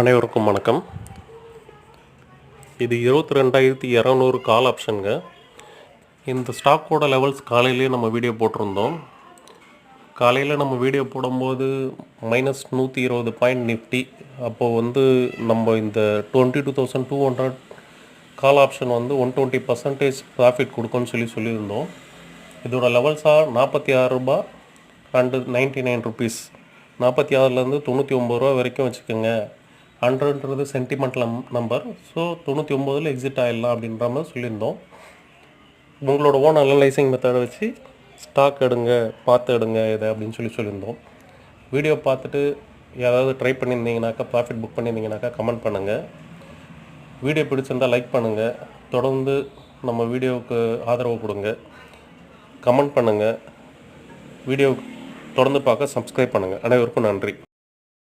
அனைவருக்கும் வணக்கம். இது 22,200 கால் ஆப்ஷனுங்க. இந்த ஸ்டாக்கோட லெவல்ஸ் காலையிலேயே நம்ம வீடியோ போட்டிருந்தோம். காலையில் நம்ம வீடியோ போடும்போது -120 பாயிண்ட் நிஃப்டி. அப்போது நம்ம இந்த 22,200 கால் ஆப்ஷன் 120% ப்ராஃபிட் கொடுக்கும்னு சொல்லியிருந்தோம். இதோட லெவல்ஸாக 46 ரூபா அண்டு 99 ருபீஸ், 46லேருந்து 99 ரூபா வரைக்கும் வச்சுக்கோங்க. 100ன்றது சென்டிமெண்டல் நம்பர். ஸோ 99ல் எக்ஸிட் ஆகிடலாம் அப்படின்ற மாதிரி சொல்லியிருந்தோம். உங்களோட ஓன் அனலைசிங் மெத்தடை வச்சு ஸ்டாக் பார்த்து எடுங்க இதை அப்படின்னு சொல்லியிருந்தோம். வீடியோ பார்த்துட்டு யாராவது ட்ரை பண்ணியிருந்தீங்கனாக்கா, ப்ராஃபிட் புக் பண்ணியிருந்தீங்கனாக்கா கமெண்ட் பண்ணுங்கள். வீடியோ பிடிச்சிருந்தால் லைக் பண்ணுங்கள். தொடர்ந்து நம்ம வீடியோவுக்கு ஆதரவு கொடுங்க, கமெண்ட் பண்ணுங்கள். வீடியோ தொடர்ந்து பார்க்க சப்ஸ்கிரைப் பண்ணுங்கள். அனைவருக்கும் நன்றி.